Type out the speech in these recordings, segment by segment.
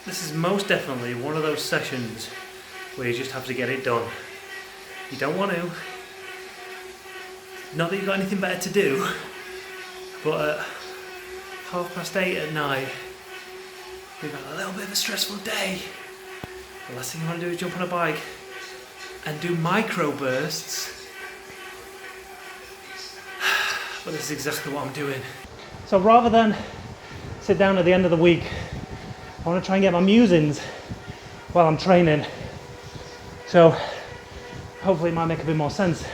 This is most definitely one of those sessions where you just have to get it done. You don't want to. Not that you've got anything better to do, but at 8:30 at night, we've got a little bit of a stressful day. The last thing you want to do is jump on a bike and do micro bursts. But this is exactly what I'm doing. So rather than sit down at the end of the week, I want to try and get my musings while I'm training. So hopefully it might make a bit more sense.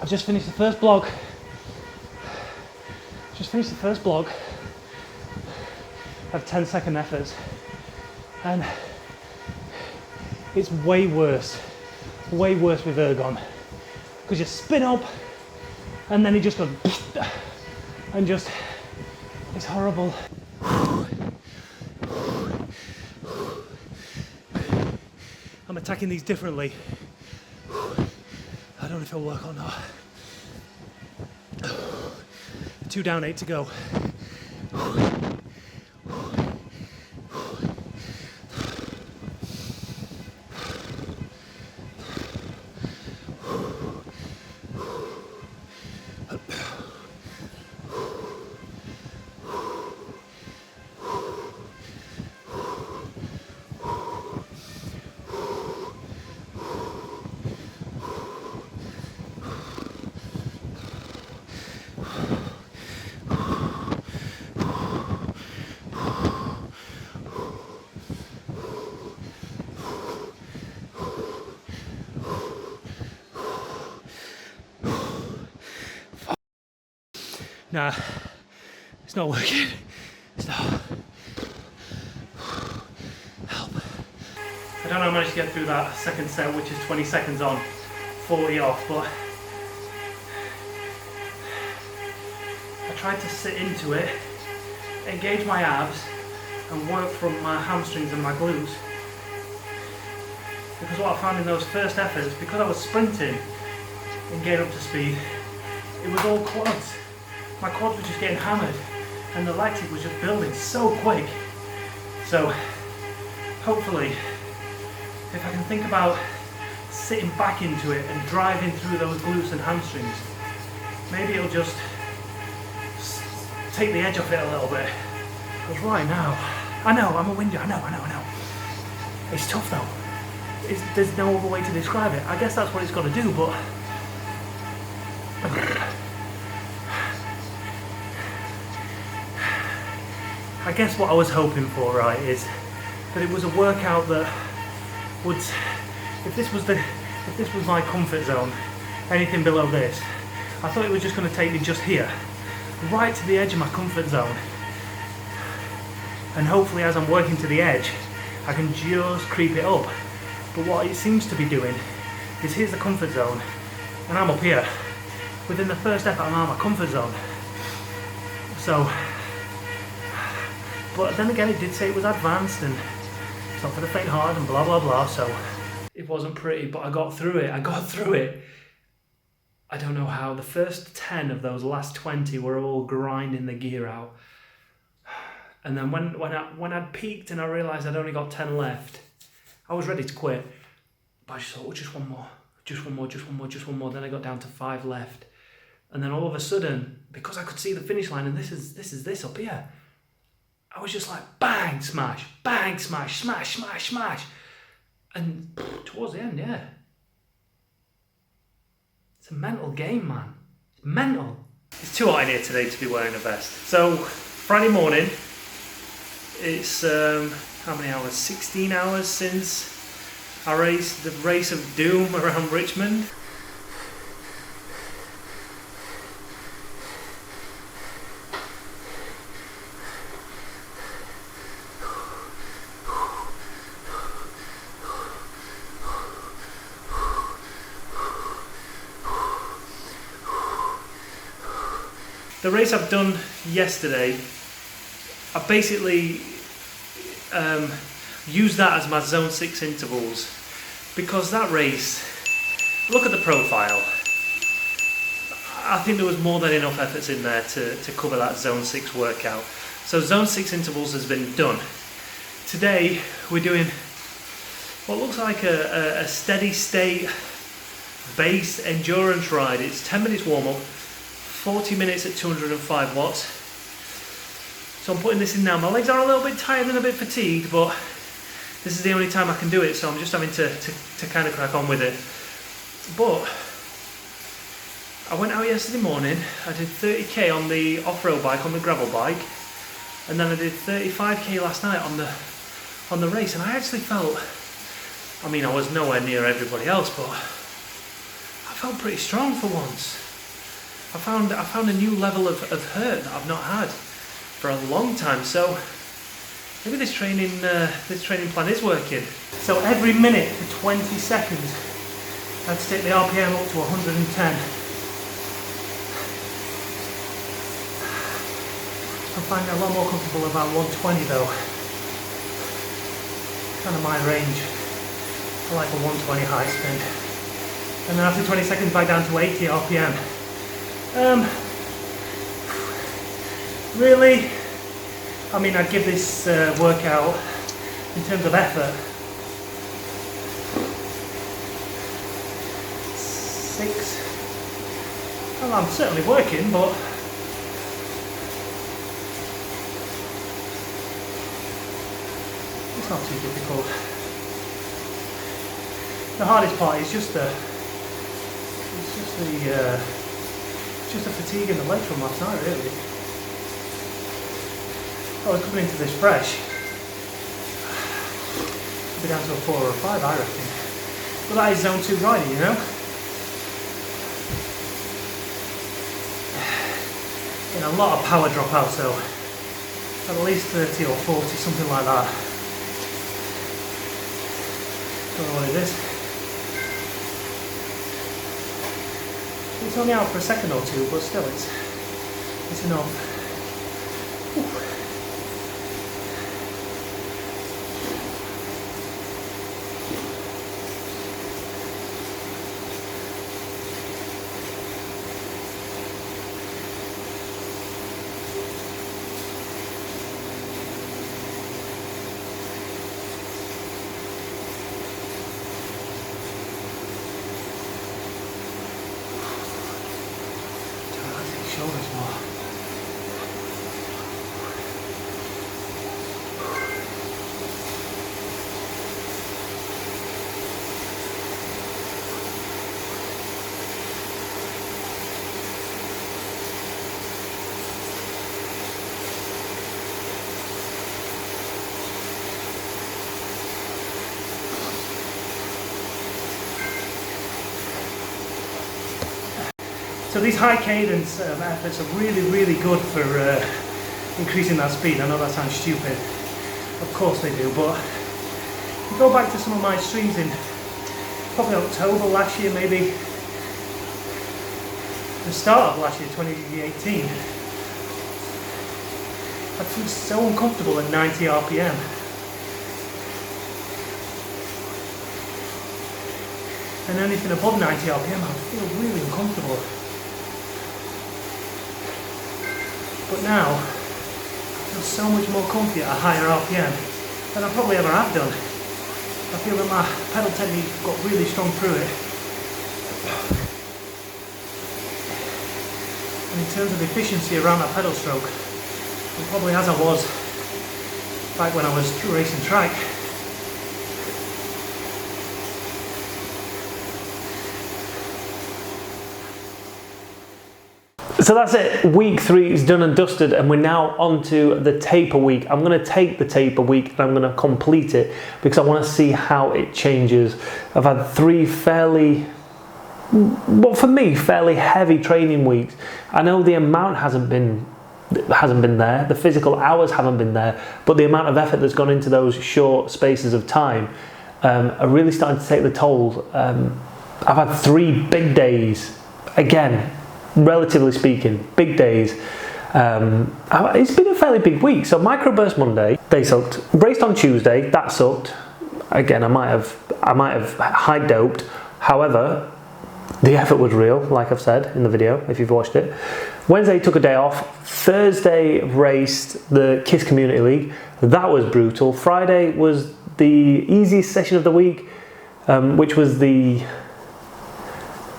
I've just finished the first blog. Of 10-second efforts. And it's way worse with ergon. Because you spin up and then it just goes and just, it's horrible. I'm attacking these differently. I don't know if it'll work or not. 2 down, 8 to go. Nah, it's not working. It's not. Help. I don't know how I managed to get through that second set, which is 20 seconds on, 40 off, but I tried to sit into it, engage my abs, and work from my hamstrings and my glutes. Because what I found in those first efforts, because I was sprinting and getting up to speed, it was all quads. My quads were just getting hammered and the lactic was just building so quick. So hopefully, if I can think about sitting back into it and driving through those glutes and hamstrings, maybe it'll just take the edge off it a little bit. Because right now, I know, I'm a windy, I know. It's tough though. There's no other way to describe it. I guess that's what it's got to do, but I guess what I was hoping for, right, is that it was a workout that would, if this was my comfort zone, anything below this, I thought it was just going to take me just here, right to the edge of my comfort zone. And hopefully as I'm working to the edge, I can just creep it up. But what it seems to be doing is here's the comfort zone, and I'm up here. Within the first effort, I'm out of my comfort zone. So, but then again, it did say it was advanced and it's not for the faint heart and blah blah blah, so it wasn't pretty, but I got through it. I don't know how. The first 10 of those last 20 were all grinding the gear out. And then when I'd peaked and I realised I'd only got 10 left, I was ready to quit. But I just thought, just one more. Then I got down to 5 left. And then all of a sudden, because I could see the finish line, and this is this up here, I was just like, bang, smash, smash. And towards the end, yeah. It's a mental game, man. It's mental. It's too hot in here today to be wearing a vest. So, Friday morning, it's, how many hours? 16 hours since I raced the race of doom around Richmond. The race I've done yesterday, I basically used that as my zone 6 intervals, because that race, look at the profile. I think there was more than enough efforts in there to cover that zone 6 workout. So zone 6 intervals has been done. Today we're doing what looks like a steady state base endurance ride. It's 10 minutes warm up, 40 minutes at 205 watts. So I'm putting this in now. My legs are a little bit tired and a bit fatigued, but this is the only time I can do it, so I'm just having to kind of crack on with it. But I went out yesterday morning, I did 30k on the off-road bike, on the gravel bike, and then I did 35k last night on the race, and I actually felt, I mean, I was nowhere near everybody else, but I felt pretty strong for once. I found a new level of hurt that I've not had for a long time, so maybe this training plan is working. So every minute for 20 seconds, I'd stick the RPM up to 110. I'm finding a lot more comfortable about 120 though. Kind of my range. I like a 120 high spin. And then after 20 seconds back down to 80 RPM. Really, I mean, I'd give this workout, in terms of effort, 6. Well, I'm certainly working, but it's not too difficult. The hardest part is just the fatigue in the legs from last night, really. I was coming into this fresh. I'll be down to a 4 or a 5, I reckon. But that is zone 2 riding, you know? And a lot of power drop out, so at least 30 or 40, something like that. Don't know what it is. It's only out for a second or two, but still it's enough. Whew. Shoulders more. So these high cadence efforts are really good for increasing that speed. I know that sounds stupid, of course they do, but if you go back to some of my streams in probably October last year, maybe the start of last year, 2018, I feel so uncomfortable at 90 RPM. And anything above 90 RPM I feel really uncomfortable. But now, I feel so much more comfy at a higher RPM than I probably ever have done. I feel that my pedal technique got really strong through it. And in terms of efficiency around that pedal stroke, I'm probably as I was back when I was racing track. So that's it, week 3 is done and dusted, and we're now on to the taper week. I'm going to take the taper week and I'm going to complete it because I want to see how it changes. I've had 3 fairly, well for me, fairly heavy training weeks. I know the amount hasn't been there, the physical hours haven't been there, but the amount of effort that's gone into those short spaces of time are really starting to take the toll. I've had 3 big days, again, relatively speaking, big days. It's been a fairly big week. So microburst Monday, they sucked. Raced on Tuesday, that sucked. Again, I might have high doped. However, the effort was real, like I've said in the video, if you've watched it. Wednesday took a day off. Thursday raced the KISS Community League. That was brutal. Friday was the easiest session of the week, which was the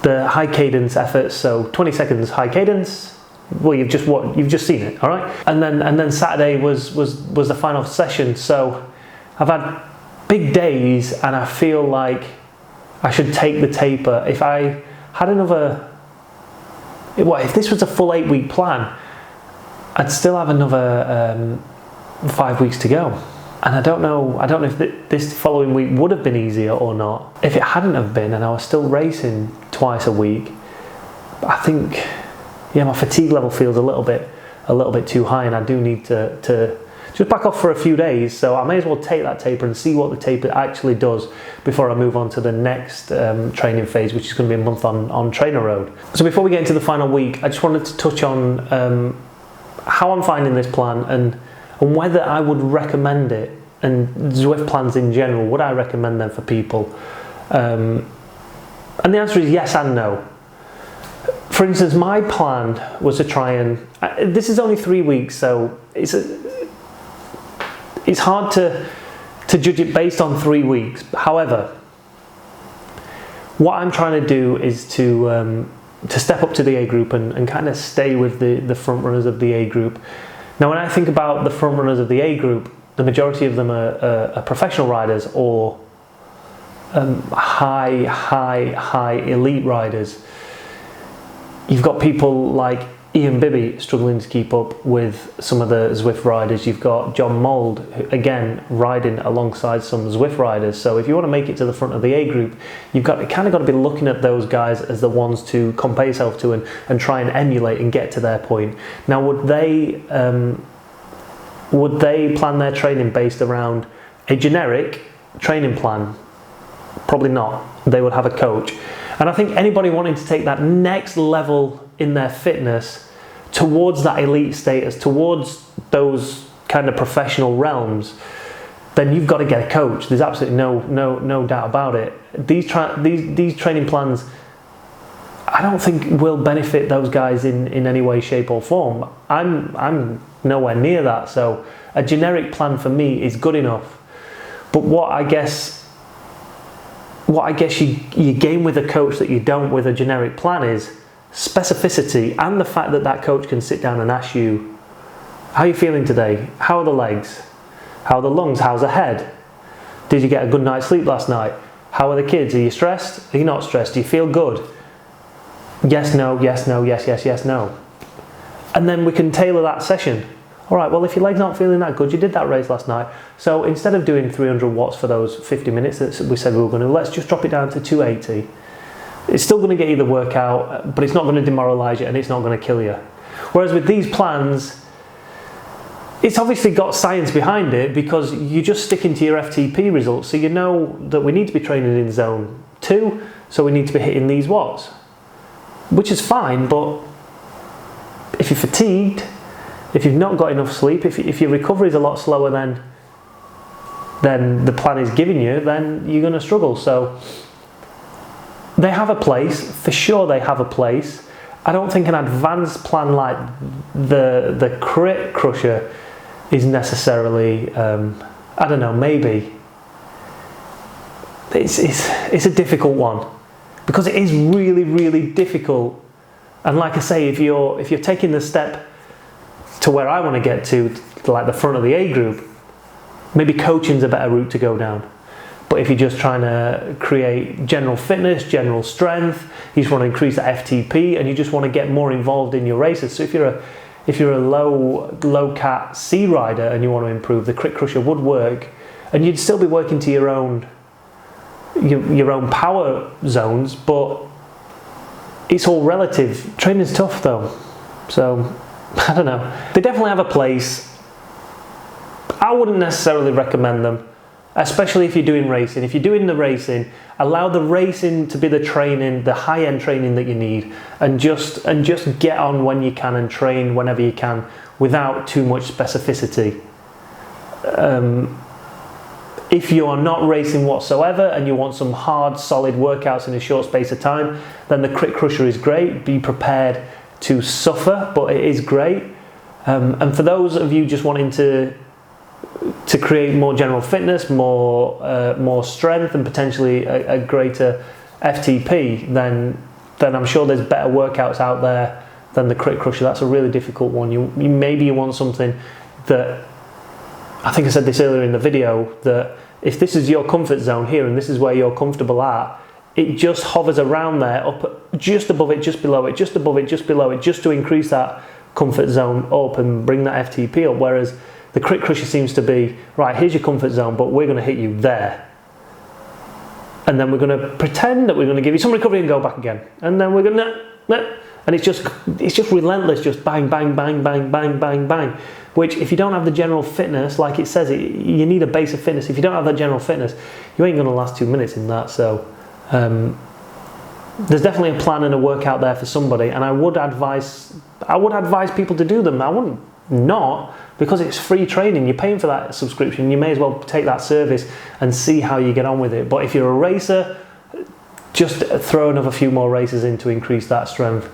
high cadence effort. So 20 seconds high cadence. Well, you've just seen it, all right. And then Saturday was the final session. So I've had big days, and I feel like I should take the taper. If I had if this was a full 8-week plan, I'd still have another 5 weeks to go. And I don't know if this following week would have been easier or not. If it hadn't have been, and I was still racing twice a week, I think, yeah, my fatigue level feels a little bit too high, and I do need to just back off for a few days. So I may as well take that taper and see what the taper actually does before I move on to the next training phase, which is going to be a month on trainer road. So before we get into the final week, I just wanted to touch on how I'm finding this plan and whether I would recommend it, and Zwift plans in general, would I recommend them for people? And the answer is yes and no. For instance, my plan was to try and, this is only 3 weeks, so it's hard to judge it based on 3 weeks. However, what I'm trying to do is to step up to the A group and kind of stay with the front runners of the A group. Now, when I think about the front runners of the A group, the majority of them are professional riders or high elite riders. You've got people like Ian Bibby struggling to keep up with some of the Zwift riders. You've got John Mould, again, riding alongside some Zwift riders. So if you want to make it to the front of the A group, you've got to be looking at those guys as the ones to compare yourself to and try and emulate and get to their point. Now, would they plan their training based around a generic training plan? Probably not. They would have a coach. And I think anybody wanting to take that next level in their fitness towards that elite status, towards those kind of professional realms, then you've got to get a coach. There's absolutely no doubt about it. These training plans, I don't think will benefit those guys in any way, shape or form. I'm nowhere near that. So a generic plan for me is good enough. But what I guess you gain with a coach that you don't with a generic plan is specificity, and the fact that coach can sit down and ask you, how are you feeling today? How are the legs? How are the lungs? How's the head? Did you get a good night's sleep last night? How are the kids? Are you stressed? Are you not stressed? Do you feel good? Yes, no, yes, no, yes, yes, yes, no. And then we can tailor that session. All right, well, if your legs aren't feeling that good, you did that race last night. So instead of doing 300 watts for those 50 minutes that we said we were going to, let's just drop it down to 280. It's still going to get you the workout, but it's not going to demoralize you and it's not going to kill you. Whereas with these plans, it's obviously got science behind it because you're just sticking to your FTP results. So you know that we need to be training in zone 2, so we need to be hitting these watts, which is fine. But if you're fatigued, if you've not got enough sleep, if your recovery is a lot slower than the plan is giving you, then you're going to struggle. So they have a place, for sure they have a place. I don't think an advanced plan like the Crit Crusher is necessarily, I don't know, maybe. It's a difficult one because it is really, really difficult. And like I say, if you're taking the step to where I want to get to like the front of the A group, maybe coaching's a better route to go down. But if you're just trying to create general fitness, general strength, you just want to increase the FTP and you just want to get more involved in your races. So if you're a low cat C rider and you want to improve, the Crit Crusher would work, and you'd still be working to your own power zones, but it's all relative. Training's tough though, so I don't know. They definitely have a place. I wouldn't necessarily recommend them, especially if you're doing racing. If you're doing the racing, allow the racing to be the training, the high-end training that you need, and just get on when you can and train whenever you can without too much specificity. If you are not racing whatsoever and you want some hard, solid workouts in a short space of time, then the Crit Crusher is great. Be prepared to suffer, but it is great. And for those of you just wanting to create more general fitness, more strength, and potentially a greater FTP, then I'm sure there's better workouts out there than the Crit Crusher. That's a really difficult one. Maybe you want something that, I think I said this earlier in the video, that if this is your comfort zone here and this is where you're comfortable at, it just hovers around there, up just above it, just below it, just above it, just below it, just to increase that comfort zone up and bring that FTP up. Whereas the Crit Crusher seems to be, right, here's your comfort zone, but we're going to hit you there. And then we're going to pretend that we're going to give you some recovery and go back again. And then we're going to, and it's just relentless, just bang, bang, bang, bang, bang, bang, bang. Which, if you don't have the general fitness, like it says, you need a base of fitness. If you don't have that general fitness, you ain't going to last 2 minutes in that. So there's definitely a plan and a workout there for somebody, and I would advise people to do them. I wouldn't not, because it's free training. You're paying for that subscription. You may as well take that service and see how you get on with it. But if you're a racer, just throw another few more races in to increase that strength.